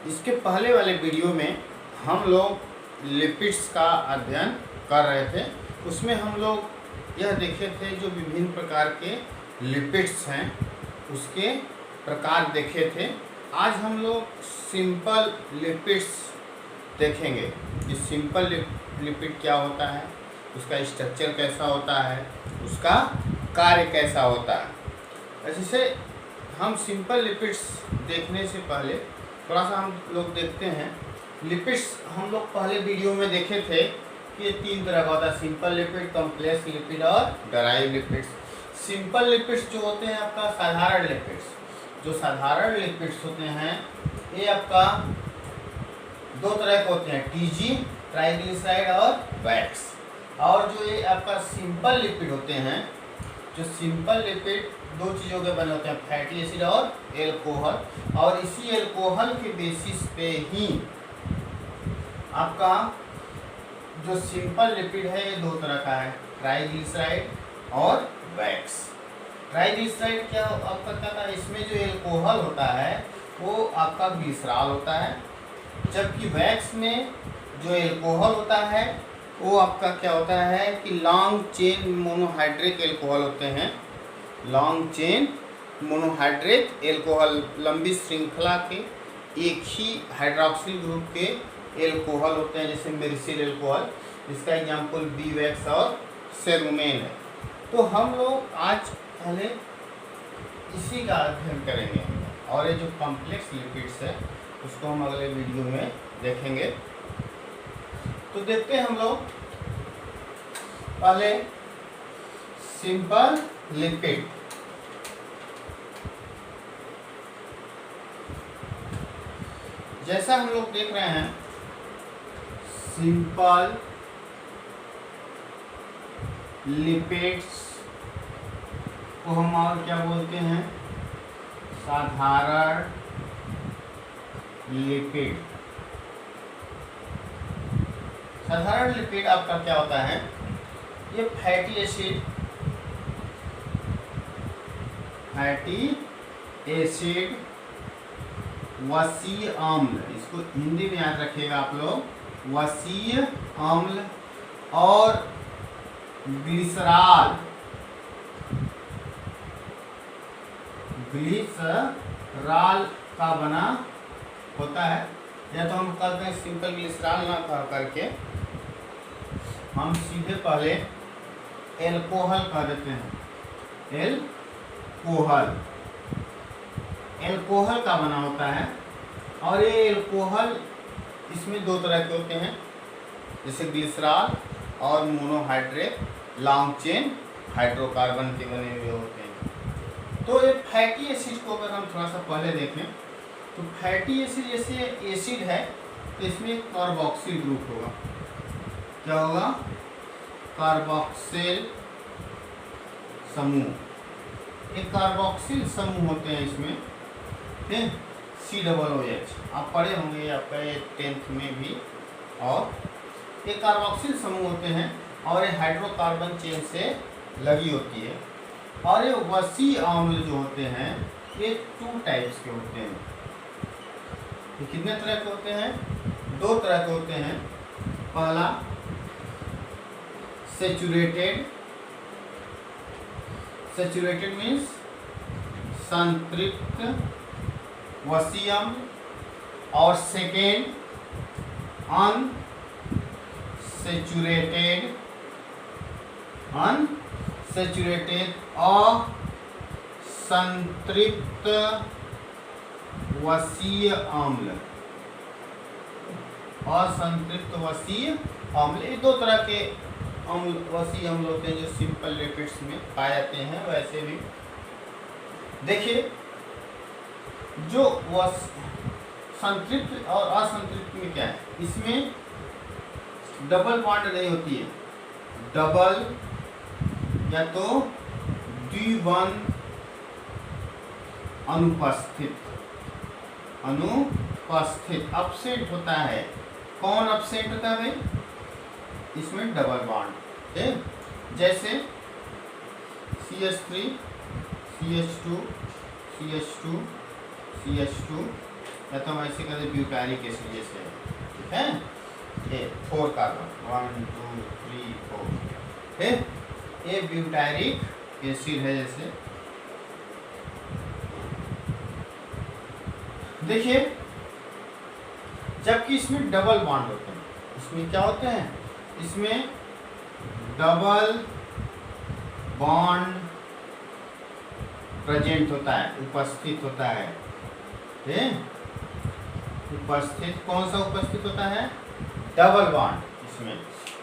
इसके पहले वाले वीडियो में हम लोग लिपिड्स का अध्ययन कर रहे थे। उसमें हम लोग यह देखे थे जो विभिन्न प्रकार के लिपिड्स हैं उसके प्रकार देखे थे। आज हम लोग सिंपल लिपिड्स देखेंगे कि सिंपल लिपिड क्या होता है, उसका स्ट्रक्चर कैसा होता है, उसका कार्य कैसा होता है। जैसे हम सिंपल लिपिड्स देखने से पहले थोड़ा सा हम लोग देखते हैं। लिपिड्स हम लोग पहले वीडियो में देखे थे कि ये तीन तरह का होता है, सिंपल लिपिड, कॉम्प्लेक्स लिपिड और डेराइव लिपिड्स। सिंपल लिपिड्स जो होते हैं आपका साधारण लिपिड्स, जो साधारण लिपिड्स होते हैं ये आपका दो तरह के होते हैं, टीजी ट्राइग्लिसराइड और वैक्स। और जो ये आपका सिंपल लिपिड होते हैं, जो सिंपल लिपिड दो चीज़ों के बने होते हैं, फैटी एसिड और एल्कोहल। और इसी एल्कोहल के बेसिस पे ही आपका जो सिंपल लिपिड है ये दो तरह का है, ट्राइग्लिसराइड और वैक्स। ट्राइग्लिसराइड क्या आपका क्या था, इसमें जो एल्कोहल होता है वो आपका ग्लिसरॉल होता है, जबकि वैक्स में जो एल्कोहल होता है वो आपका क्या होता है कि लॉन्ग चेन मोनोहाइड्रिक एल्कोहल होते हैं। लॉन्ग चेन मोनोहाइड्रेट एल्कोहल, लंबी श्रृंखला के एक ही हाइड्रोक्सिल ग्रुप के एल्कोहल होते हैं, जैसे मेरिसिल एल्कोहल, जिसका एग्जाम्पल बी वैक्स और सेरुमेन है। तो हम लोग आज पहले इसी का अध्ययन करेंगे और ये जो कॉम्प्लेक्स लिपिड्स है उसको हम अगले वीडियो में देखेंगे। तो देखते हैं हम लोग पहले सिंपल लिपिड। जैसा हम लोग देख रहे हैं सिंपल लिपिड्स को हम और क्या बोलते हैं, साधारण लिपिड। साधारण लिपिड आपका क्या होता है, ये फैटी एसिड, वसीय अम्ल, इसको हिंदी में याद रखिएगा आप लोग, वसीय अम्ल और ग्लिसरॉल का बना होता है। या तो हम कहते हैं सिंपल ग्लिसरॉल ना कह करके हम सीधे पहले एल्कोहल कह देते हैं। एल्कोहल का बना होता है और ये एल्कोहल इसमें दो तरह के होते हैं, जैसे ग्लिसरॉल और मोनोहाइड्रेट लॉन्ग चेन हाइड्रोकार्बन के बने हुए होते हैं। तो ये फैटी एसिड को अगर हम थोड़ा सा पहले देखें तो फैटी एसिड जैसे एसिड है तो इसमें कार्बोक्सिल ग्रुप होगा। क्या होगा, कार्बोक्सिल समूह। एक कार्बोक्सिल समूह होते हैं इसमें, COOH आप पढ़े होंगे, आपका ये 10th में भी। और ये कार्बोक्सिल समूह होते हैं और ये हाइड्रोकार्बन चेन से लगी होती है। और ये वसीय अम्ल जो होते हैं ये 2 टाइप्स के होते हैं। ये कितने तरह के होते हैं, 2 तरह के होते हैं। पहला सैचुरेटेड मीन्स संतृप्त वसीय अम्ल, और सेकेंड अनसैचुरेटेड असंतृप्त वसीय अम्ल। असंतृप्त वसीय अम्ल, ये 2 तरह के वसीय अम्ल होते हैं जो सिंपल लिपिड्स में पाए जाते हैं। वैसे भी देखिए, जो संतृप्त और असंतृप्त में क्या है, इसमें डबल बॉन्ड नहीं होती है, डबल या तो द्विबंध अनुपस्थित अपसेंट होता है। कौन अपसेंट होता है भाई, इसमें डबल बॉन्ड है, जैसे CH3 CH2 CH2 CH2 या तो हम ऐसे कहते ब्यूटारिक एसिड जैसे है, ठीक है। ये 4 कार्बन 1 2 3 4 है, ये ब्यूटारिक एसिड है। जैसे देखिए, जबकि इसमें डबल बॉन्ड होते हैं, इसमें क्या होते हैं, इसमें डबल बॉन्ड प्रेजेंट होता है, उपस्थित होता है। उपस्थित, कौन सा उपस्थित होता है, डबल बॉन्ड इसमें।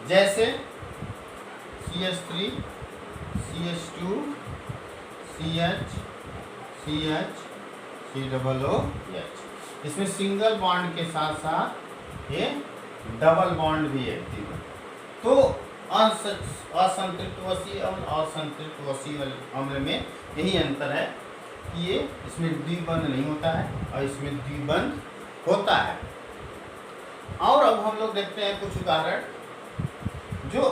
जैसे CH3 CH2 CH CH COOH, इसमें सिंगल बॉन्ड के साथ साथ ये डबल बॉन्ड भी है। तो असंतृप्त वसीय अम्ल और संतृप्त वसीय अम्ल में यही अंतर है कि ये इसमें द्विबंध नहीं होता है और इसमें द्विबंध होता है। और अब हम लोग देखते हैं कुछ उदाहरण। जो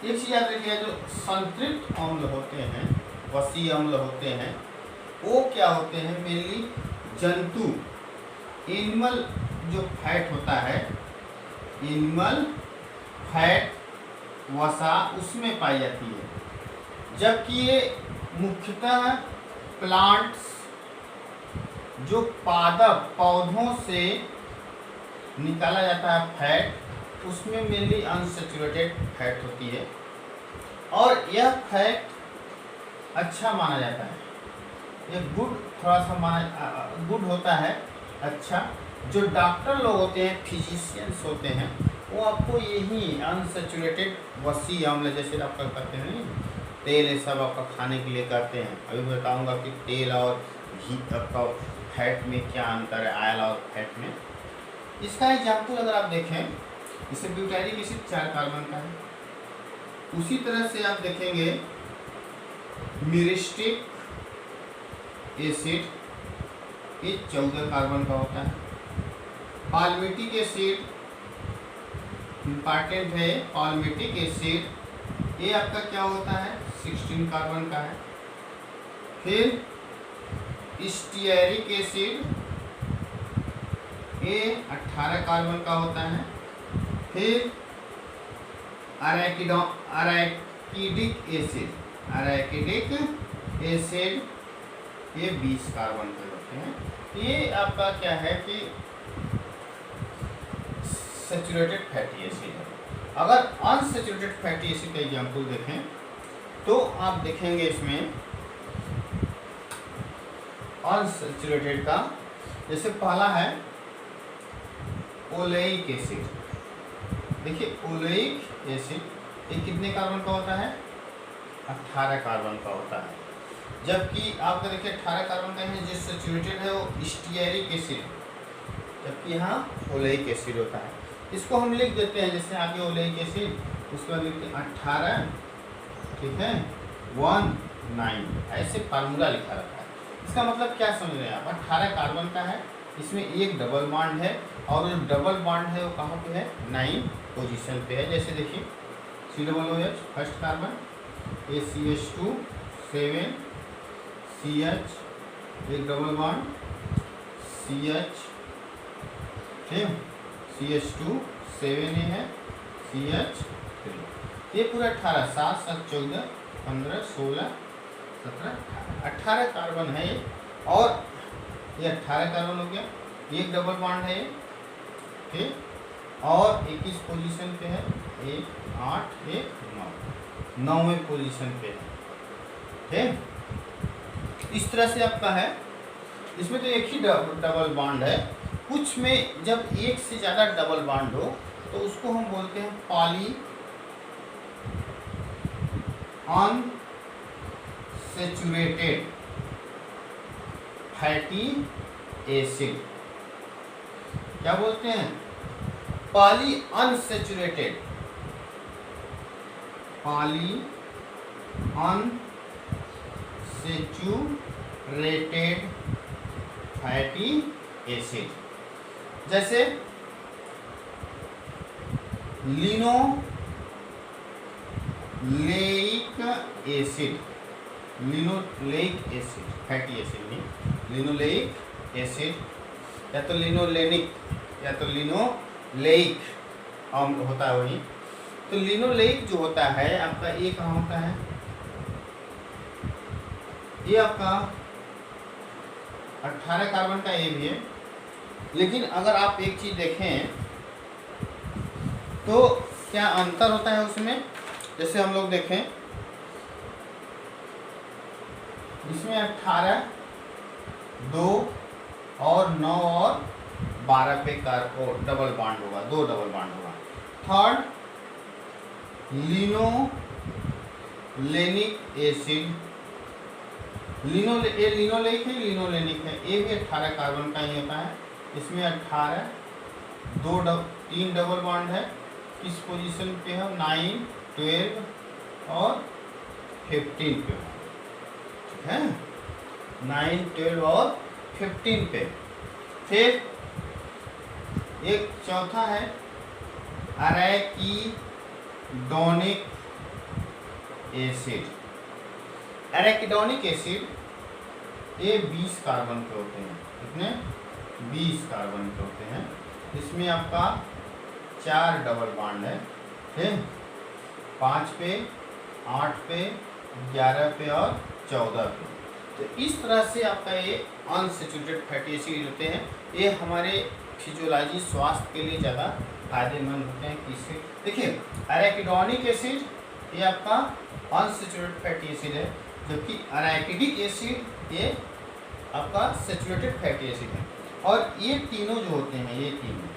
एक चीज याद रखिए, जो संतृप्त अम्ल होते हैं, वसीय अम्ल होते हैं, वो क्या होते हैं, मेनली जंतु, एनिमल जो फैट होता है, एनिमल फैट वसा उसमें पाई जाती है। जबकि ये मुख्यतः प्लांट्स, जो पादप पौधों से निकाला जाता है फैट, उसमें मेनली अनसैचुरेटेड फैट होती है और यह फैट अच्छा माना जाता है। ये गुड, थोड़ा सा गुड होता है, अच्छा। जो डॉक्टर लोग होते हैं, फिजिशियंस होते हैं, वो आपको यही अनसैचुरेटेड वसीय अम्ल, जैसे आपका कहते हैं तेल, ये सब आपका खाने के लिए करते हैं। अभी बताऊंगा कि तेल और घी आपका फैट में क्या अंतर है, ऑयल और फैट में। इसका एग्जाम्पल अगर आप देखें, इसे ब्यूटारिक एसिड 4 कार्बन का है। उसी तरह से आप देखेंगे मिरिस्टिक एसिड, ये 14 कार्बन का होता है। पाल्मिटिक एसिड इम्पॉर्टेंट है, पाल्मिटिक एसिड ये आपका क्या होता है, 16 कार्बन का है। फिर स्टीयरिक एसिड ये 18 कार्बन का होता है। फिर अरैकिडिक एसिड ये 20 कार्बन के होते हैं। ये आपका क्या है कि सैचुरेटेड फैटी एसिड है। अगर अनसैचुरेटेड फैटी एसिड का एग्जाम्पल देखें तो आप देखेंगे इसमें अनसैचुरेटेड का, जैसे पहला है ओलेइक एसिड। देखिए ओलेइक एसिड ये कितने कार्बन का होता है, 18 कार्बन का होता है। जबकि आपका देखिए 18 कार्बन का है, जो सैचुरेटेड है वो स्टीयरिक एसिड, जबकि यहाँ ओलेइक एसिड होता है। इसको हम लिख देते हैं, जैसे आगे ओलेइक एसिड, उसके बाद लिखते हैं 18, ठीक है, 19, ऐसे फार्मूला लिखा रहता है। इसका मतलब क्या समझ रहे हैं आप, 18 कार्बन का है, इसमें एक डबल बॉन्ड है और जो डबल बॉन्ड है वो कहाँ पे है, 9 पोजीशन पे है। जैसे देखिए COOH फर्स्ट कार्बन, ये CH2 7 CH, एक डबल बॉन्ड CH, ठीक, CH2 7 है CH3, ये पूरा 18, 7 7 14 15 16 17 18 कार्बन है ये। और ये 18 कार्बन हो गया, एक डबल बॉन्ड है ये, ठीक, और 21 पोजीशन पे है, 1 8 1 9, 9वें पोजीशन पे है, ठीक। इस तरह से आपका है। इसमें तो एक ही डबल बॉन्ड है। कुछ में जब एक से ज़्यादा डबल बॉन्ड हो तो उसको हम बोलते हैं पॉली अनसैचुरेटेड फैटी एसिड। क्या बोलते हैं, पॉली अनसैचुरेटेड फैटी एसिड। जैसे लिनोलेइक एसिड, फैटी एसिड नहीं, लिनोलेइक एसिड या तो लिनोलेनिक या तो लिनोलेइक होता है वही। तो लिनोलेइक जो होता है आपका, ये कहाँ होता है, ये आपका 18 कार्बन का ये भी है। लेकिन अगर आप एक चीज देखें तो क्या अंतर होता है उसमें, जैसे हम लोग देखें इसमें 18, 2 और 9 और 12 पे डबल बॉन्ड होगा, 2 डबल बॉन्ड होगा। थर्ड लिनोलेनिक एसिड, लिनोलेइक है, लिनोलेनिक है, ये भी 18 कार्बन का ही होता है। इसमें 18, 3 डबल बॉन्ड है। किस पोजीशन पे है, 9, 12 और 15 पे है, 9, 12 और 15 पे। फिर एक चौथा है एराकिडोनिक एसिड। एराकिडोनिक एसिड ये 20 कार्बन के होते हैं। कितने, 20 कार्बन के होते हैं। इसमें आपका 4 डबल बॉन्ड है, ठीक, 5 पे, 8 पे, 11 पे और 14 पे। तो इस तरह से आपका ये अनसैचुरेटेड फैटी एसिड होते हैं। ये हमारे फिजियोलॉजी स्वास्थ्य के लिए ज़्यादा फायदेमंद होते हैं। किससे, देखिए एराकिडोनिक एसिड ये आपका अनसैचुरेटेड फैटी एसिड है, जबकि एराकिडिक एसिड ये आपका सैचुरेटेड फैटी एसिड है। और ये तीनों जो होते हैं, ये तीनों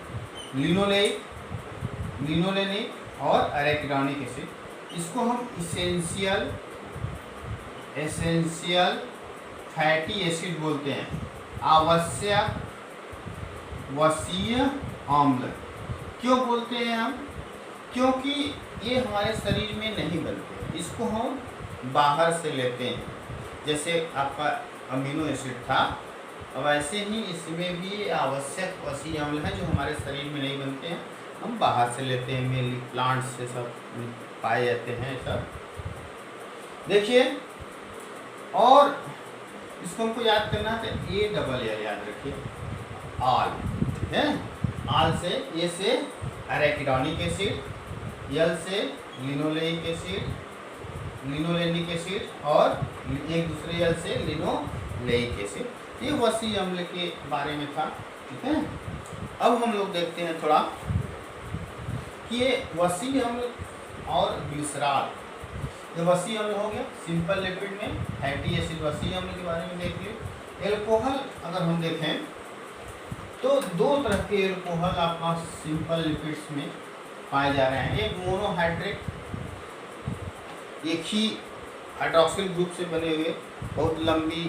लिनोलेइक, लिनोलेनिक और एराकिडोनिक एसिड, इसको हम एसेंशियल फैटी एसिड बोलते हैं। आवश्यक वसीय अम्ल क्यों बोलते हैं हम, क्योंकि ये हमारे शरीर में नहीं बनते, इसको हम बाहर से लेते हैं। जैसे आपका अमीनो एसिड था, अब ऐसे ही इसमें भी आवश्यक वसीय अम्ल हैं जो हमारे शरीर में नहीं बनते हैं, हम बाहर से लेते हैं। मेनली प्लांट से सब पाए जाते हैं सब। देखिए, और इसको हमको याद करना है, तो ए डबल एल याद रखिए, आल है। आल से, ए से एराकिडोनिक एसिड, एल से लिनोलेइक एसिड, लिनोलेनिक एसिड और एक दूसरे एल से लिनोलेइक एसिड। ये वसीय अम्ल के बारे में था, ठीक है। अब हम लोग देखते हैं थोड़ा कि ये वसीय अम्ल और ग्लिसरॉल, ये वसीय अम्ल हो गया सिंपल लिपिड में। फैटी एसिड वसीय अम्ल के बारे में देख लियो। एल्कोहल अगर हम देखें तो 2 तरह के एल्कोहल आपका सिंपल लिपिड्स में पाए जा रहे हैं। एक मोनोहाइड्रेट, एक ही हाइड्रोक्सिल ग्रुप से बने हुए बहुत लंबी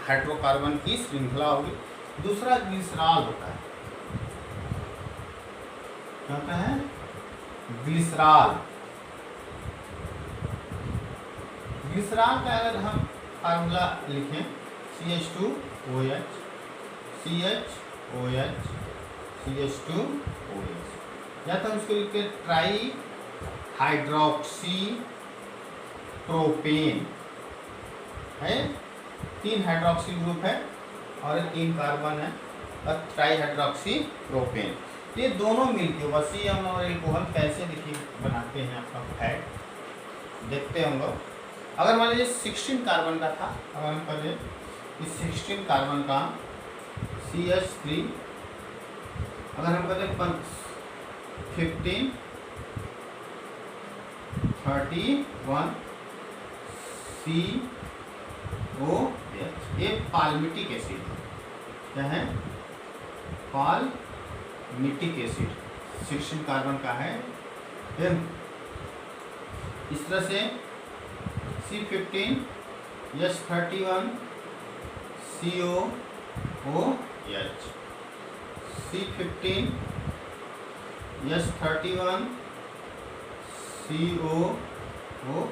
हाइड्रोकार्बन की श्रृंखला होगी। दूसरा ग्लिसरॉल होता है, क्या होता है, ग्लिसरॉल। ग्लिसरॉल का अगर हम फार्मूला लिखें, CH2OH, CHOH, CH2OH, या तो हम इसको लिखते हैं ट्राई हाइड्रोक्सी प्रोपेन है। 3 हाइड्रोक्सिल ग्रुप है और 3 कार्बन है, और ट्राई हाइड्रोक्सी प्रोपेन। ये दोनों मिलकर वसीय अम्ल और एल्कोहल कैसे देखिए बनाते हैं आपका फैट, देखते हैं हम लोग। अगर मान लीजिए 16 कार्बन का था, अगर हम करें इस 16 कार्बन का CH3, अगर हम कहते हैं 15, 31 COH, ये पाल्मिटिक एसिड है। क्या है, पाल्मिटिक एसिड 16 कार्बन का है। इस तरह से C15, H31 COOH, C15 H31 COOH,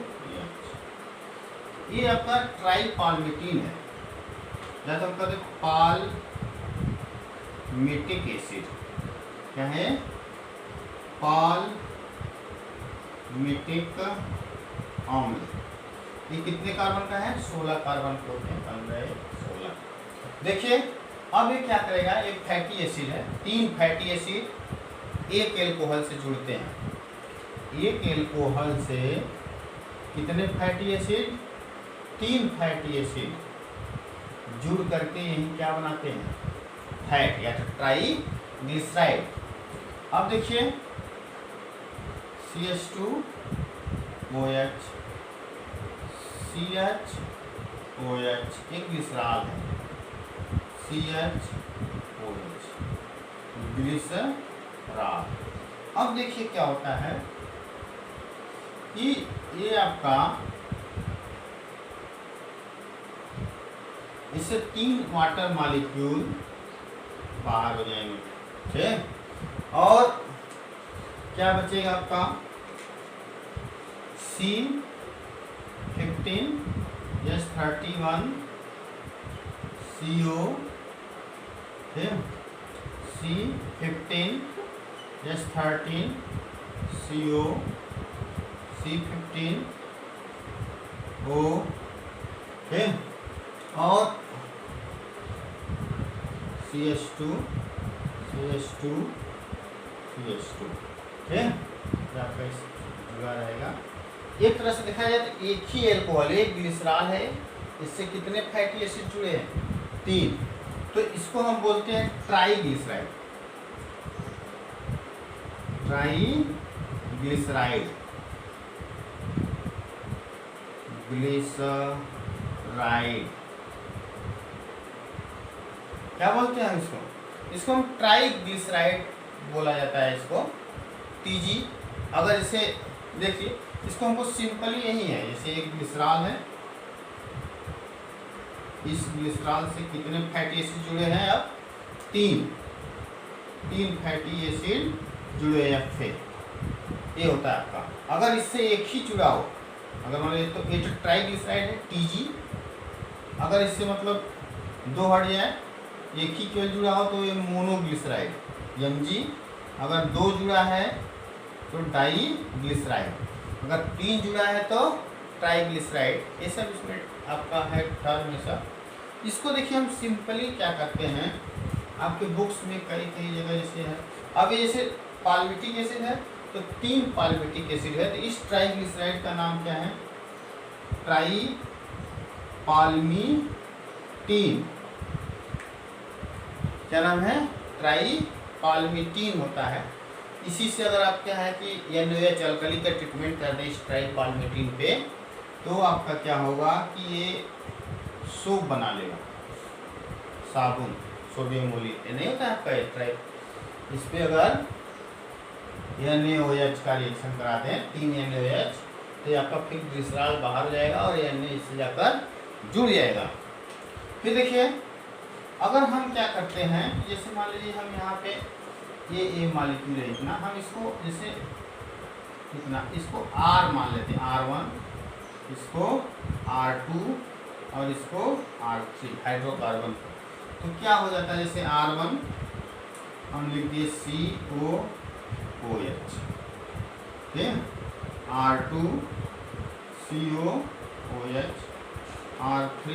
ये आपका ट्राई पाल्मिटीन है, या तो हम कहते हैं पाल्मिटिक एसिड। क्या है, पाल्मिटिक अम्ल। ये कितने कार्बन का है, 16 कार्बन को होते हैं, 15, 16। देखिए अब ये क्या करेगा, एक फैटी एसिड है, 3 फैटी एसिड एक एल्कोहल से जुड़ते हैं। एक एल्कोहल से कितने फैटी एसिड, 3 फैटी एसिड जुड़ करके यही क्या बनाते हैं, फैट या ट्राइग्लिसराइड। अब देखिए CH2OH CHOH एक ग्लिसरॉल है, CHOH ग्लिसरॉल। अब देखिए क्या होता है कि ये आपका इससे 3 वाटर मॉलिक्यूल बाहर हो जाएंगे, ठीक। और क्या बचेगा आपका C15H31 CO, C15H13 CO, C15O, और CH2 ठीक, आपका इस जुड़ा रहेगा। एक तरह से देखा जाए तो एक ही एल्कोहल, एक ग्लिसरॉल है, इससे कितने फैटी एसिड जुड़े हैं, 3। तो इसको हम बोलते हैं ट्राइग्लिसराइड, ट्राइग्लिसराइड, ग्लिसराइड क्या बोलते हैं इसको, इसको हम ट्राइग्लिसराइड बोला जाता है, इसको TG। अगर इसे देखिए, इसको हमको सिंपली यही है, जैसे एक ग्लिसरॉल है, इस ग्लिसरॉल से कितने फैटी एसिड जुड़े हैं, अब 3 फैटी एसिड जुड़े हैं फिर, ये होता है आपका। अगर इससे एक ही जुड़ा हो, अगर मान लीजिए तो ये जो ट्राइग्लिसराइड है TG, अगर इससे मतलब 2 हट जाए, एक ही केवल जुड़ा हो तो ये मोनोग्लिसराइड MG, अगर 2 जुड़ा है तो डाइग्लिसराइड, अगर 3 जुड़ा है तो ट्राइग्लिसराइड। ये सब इसमें आपका है टर्म में सब। इसको देखिए हम सिंपली क्या करते हैं, आपके बुक्स में कई जगह जैसे है, अब ये जैसे पाल्मिटिक एसिड है तो 3 पाल्मिटिक एसिड है, तो इस ट्राइग्लिसराइड का नाम क्या है, ट्राइपाल्मिटीन। क्या नाम है, ट्राइपाल्मिटीन होता है। इसी से अगर आप क्या है कि NaOH अल्कली का ट्रीटमेंट कर दें इस ट्राइपाल्मिटीन पे, तो आपका क्या होगा कि ये सोप बना लेगा, साबुन, सोडियम ओलिक नहीं होता है आपका ट्राइप, इस पे अगर NaOH का रिएक्शन करा दें 3 NaOH, तो आपका फिर ग्लिसरॉल बाहर हो जाएगा और Na इससे जाकर जुड़ जाएगा। फिर देखिए अगर हम क्या करते हैं, जैसे मान लीजिए हम यहाँ पे ये मॉलिक्यूल है इतना, हम इसको जैसे इतना, इसको R मान लेते हैं, R1, इसको R2 और इसको R3 हाइड्रोकार्बन। तो क्या हो जाता है, जैसे R1 हम लिख दिए COOH, ठीक, R2 COOH, R3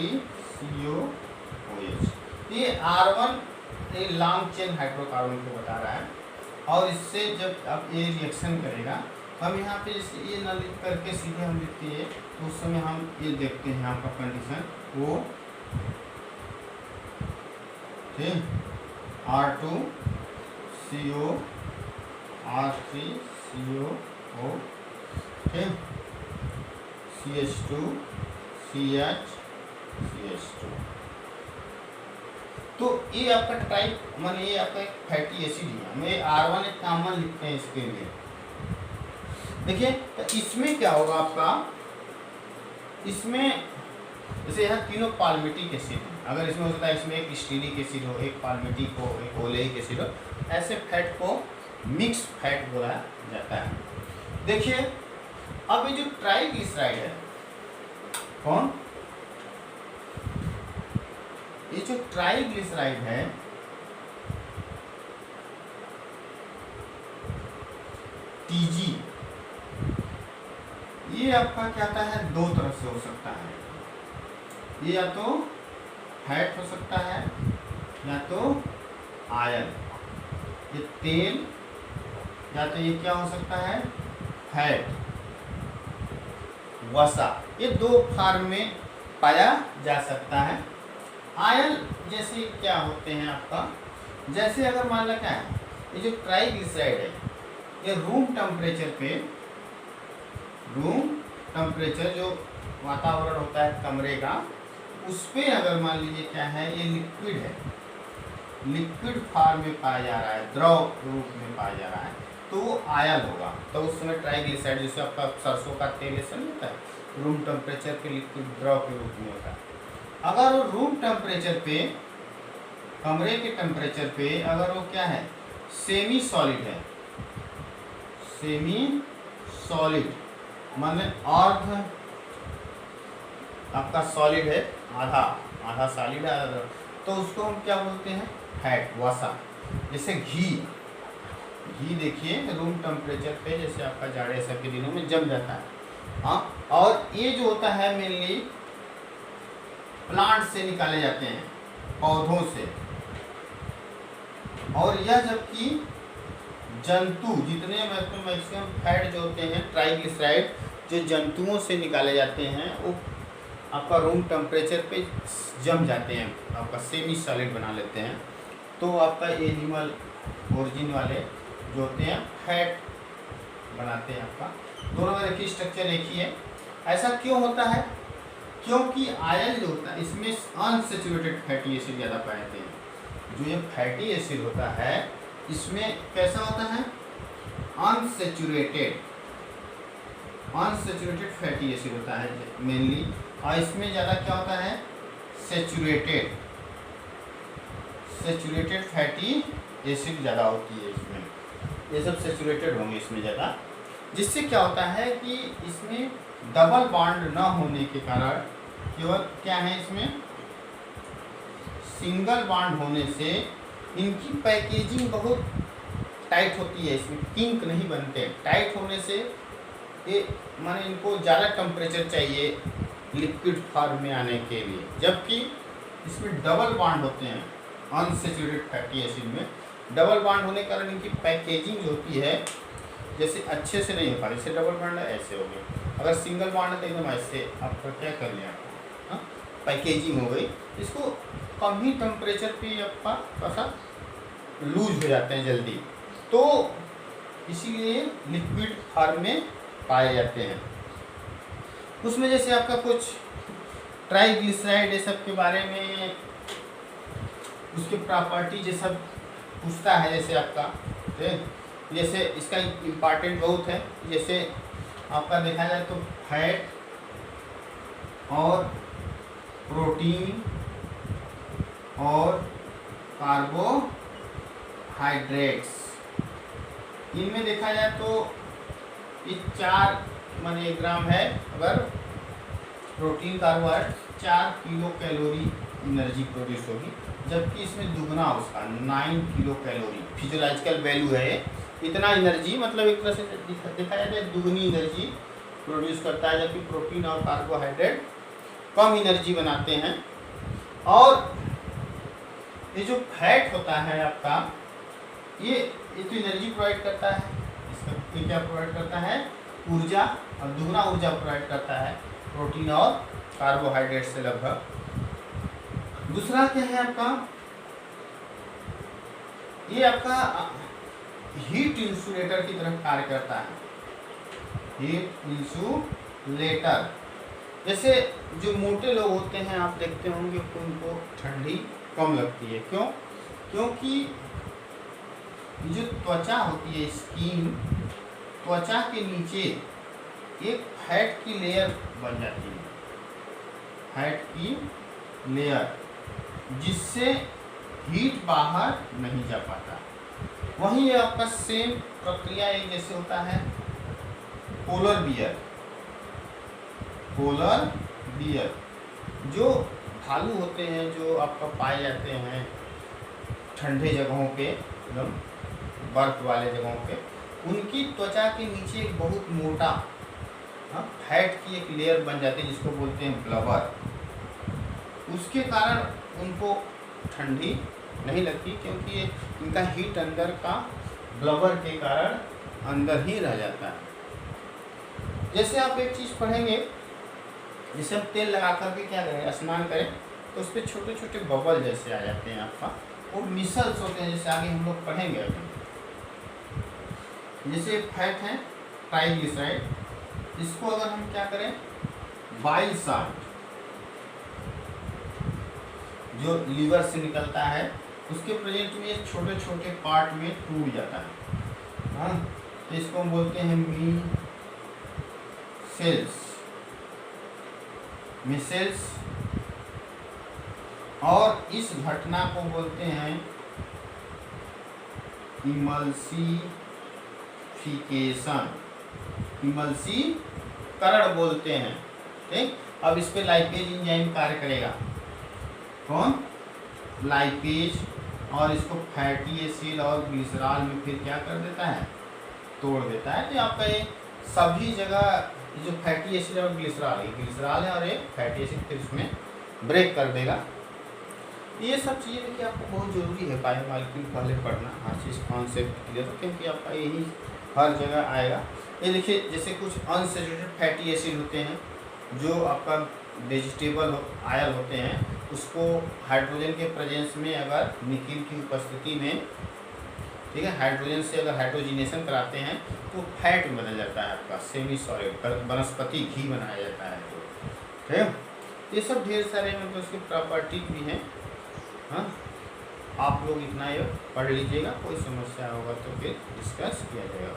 COOH। ये R1 ये लॉन्ग चेन हाइड्रोकार्बन को बता रहा है, और इससे जब अब ये रिएक्शन करेगा, हम यहाँ पे जैसे ये ना लिख करके सीधे हम लिखते हैं, तो उस समय हम ये देखते हैं आपका कंडीशन वो, ठीक, R2 CO, R3 CO, ठीक, CH2 CH CH2। तो ये आपका टाइप माने ये आपका एक फैटी एसिड है, हम R1 एक कॉमन लिखते हैं इसके लिए। देखिए तो इसमें क्या होगा आपका, इसमें जैसे यहाँ तीनों पाल्मिटिक एसिड है, अगर इसमें हो सकता है इसमें एक स्टीरिक एसिड हो, एक पाल्मिटिक हो, एक ओलेइक एसिड हो, ऐसे फैट को मिक्स फैट बोला जाता है। देखिए अब ये जो ट्राइग्लिसराइड है, कौन, ये जो ट्राइग्लिसराइड है TG, ये आपका क्या आता है, 2 तरह से हो सकता है, ये या तो फैट हो सकता है या तो आयल, ये तेल, या तो ये क्या हो सकता है, फैट, वसा। ये दो फॉर्म में पाया जा सकता है। आयल जैसे क्या होते हैं आपका, जैसे अगर मान लो क्या है, ये जो ट्राइग्लिसराइड है, ये रूम टेम्परेचर जो वातावरण होता है कमरे का, उस पर अगर मान लीजिए क्या है, ये लिक्विड है, लिक्विड फॉर्म में पाया जा रहा है, द्रव रूप में पाया जा रहा है, तो वो आयल होगा। तो उस समय ट्राइग्लिसराइड, जैसे आपका सरसों का तेल ऐसा नहीं होता है, रूम टेम्परेचर पे लिक्विड द्रव के रूप में होता है। अगर वो रूम टेम्परेचर पे, कमरे के टेम्परेचर पे अगर वो क्या है, सेमी सॉलिड है, सेमी सॉलिड माने अर्ध आपका सॉलिड है, आधा सॉलिड है, आधा, तो उसको हम क्या बोलते हैं, फैट, वसा। जैसे घी देखिए रूम टेम्परेचर पे जैसे आपका जाड़े सब के दिनों में जम जाता है, हाँ। और ये जो होता है मेनली प्लांट से निकाले जाते हैं, पौधों से। और यह जबकि जंतु, जितने मैक्सिमम फैट जो होते हैं ट्राइग्लिसराइड, जो जंतुओं से निकाले जाते हैं, वो आपका रूम टेम्परेचर पे जम जाते हैं, आपका सेमी सॉलिड बना लेते हैं। तो आपका एनिमल ओरिजिन वाले जो होते हैं फैट बनाते हैं। आपका दोनों में देखिए स्ट्रक्चर एक ही है। ऐसा क्यों होता है, क्योंकि आयल जो होता है इसमें अनसेचुरेटेड फैटी एसिड ज़्यादा पाए जाते हैं। जो ये फैटी एसिड होता है इसमें कैसा होता है, अनसेचुरेटेड फैटी एसिड होता है मेनली, और इसमें ज़्यादा क्या होता है, सेचुरेटेड फैटी एसिड ज़्यादा होती है इसमें। ये सब सेचुरेटेड होंगे इसमें ज़्यादा, जिससे क्या होता है कि इसमें डबल बॉन्ड न होने के कारण केवल क्या है, इसमें सिंगल बॉन्ड होने से इनकी पैकेजिंग बहुत टाइट होती है, इसमें किंक नहीं बनते। टाइट होने से ये माने इनको ज़्यादा टेम्परेचर चाहिए लिक्विड फॉर्म में आने के लिए, जबकि इसमें डबल बॉन्ड होते हैं। अनसेचुरेटेड फैटी एसिड में डबल बॉन्ड होने के कारण इनकी पैकेजिंग जो होती है जैसे अच्छे से नहीं हो पा रही। जैसे डबल बॉन्ड है ऐसे हो गए, अगर सिंगल बॉन्ड है तो एकदम ऐसे आपका क्या कर लिया, हाँ, पैकेजिंग हो गई। इसको कम ही टेम्परेचर पे आपका थोड़ा सा लूज हो जाते हैं जल्दी, तो इसीलिए लिक्विड फॉर्म में पाए जाते हैं। उसमें जैसे आपका कुछ ट्राइग्लिसराइड ये सब के बारे में, उसके प्रॉपर्टी ये सब पूछता है। जैसे आपका जैसे इसका इम्पॉर्टेंट बहुत है। जैसे आपका देखा जाए तो फैट और प्रोटीन और कार्बोहाइड्रेट्स, इनमें देखा जाए तो ये 4 माने ग्राम है। अगर protein carbohydrate 4 kilo calorie energy produce होगी, जबकि इसमें दुगना उसका 9 किलो कैलोरी फिजियोलॉजिकल वैल्यू है। इतना एनर्जी मतलब एक तरह से देखा जाए तो दुगनी एनर्जी प्रोड्यूस करता है, जबकि प्रोटीन और कार्बोहाइड्रेट कम एनर्जी बनाते हैं। और ये जो फैट होता है आपका, ये तो एनर्जी प्रोवाइड करता है। इसका ये क्या प्रोवाइड करता है, ऊर्जा, और दुगना ऊर्जा प्रोवाइड करता है प्रोटीन और कार्बोहाइड्रेट से लगभग। दूसरा क्या है आपका, ये आपका हीट इंसुलेटर की तरह कार्य करता है। हीट इंसुलेटर, जैसे जो मोटे लोग होते हैं आप देखते होंगे उनको ठंडी कम लगती है। क्यों? क्योंकि जो त्वचा होती है, स्किन, त्वचा के नीचे एक फैट की लेयर बन जाती है, फैट की लेयर, जिससे हीट बाहर नहीं जा पाता। वहीं आपका सेम प्रक्रिया एक जैसे होता है पोलर बियर, जो भालू होते हैं जो आपका पाए जाते हैं ठंडे जगहों पे, एकदम बर्फ वाले जगहों पे, उनकी त्वचा के नीचे एक बहुत मोटा फैट की एक लेयर बन जाती है जिसको बोलते हैं ब्लबर। उसके कारण उनको ठंडी नहीं लगती, क्योंकि ये इनका हीट अंदर का ब्लबर के कारण अंदर ही रह जाता है। जैसे आप एक चीज़ पढ़ेंगे, जैसे हम तेल लगा करके क्या करें, स्नान करें तो उस पर छोटे छोटे बबल जैसे आ जाते हैं आपका, वो मिसल्स होते हैं, जैसे आगे हम लोग पढ़ेंगे अभी। जैसे फैट है ट्राइग्लिसराइड, इसको अगर हम क्या करें, बाइल साल्ट जो लीवर से निकलता है, उसके प्रेजेंट में ये छोटे छोटे पार्ट में टूट जाता है, हाँ, तो इसको हम बोलते हैं मिसेल्स, और इस घटना को बोलते हैं इमल्सीकरण बोलते हैं। ठीक, अब इस पे लाइपेज एंजाइम कार्य करेगा, कौन, लाइपेज, और इसको फैटी एसिड और ग्लिसरॉल में फिर क्या कर देता है, तोड़ देता है। तो आपका ये सभी जगह जो फैटी एसिड और ग्लिसरॉल है और एक फैटी एसिड फिर इसमें ब्रेक कर देगा। ये सब चीज़ें देखिए आपको बहुत ज़रूरी है, बायोमॉलिक्यूल पहले पढ़ना, हर चीज़ कॉन्सेप्ट क्लियर हो, क्योंकि आपका यही हर जगह आएगा। ये देखिए जैसे कुछ अनसैचुरेटेड फैटी एसिड होते हैं जो आपका वेजिटेबल ऑयल होते हैं, उसको हाइड्रोजन के प्रेजेंस में अगर निकिल की उपस्थिति में, ठीक है, हाइड्रोजन से अगर हाइड्रोजिनेशन कराते हैं तो फैट में बदल जाता है आपका, सेमी सॉलिड वनस्पति घी बनाया जाता है। तो ठीक है, ये सब ढेर सारे मतलब उसकी प्रॉपर्टी भी हैं। हाँ, आप लोग इतना ये पढ़ लीजिएगा, कोई समस्या होगा तो फिर डिस्कस किया जाएगा।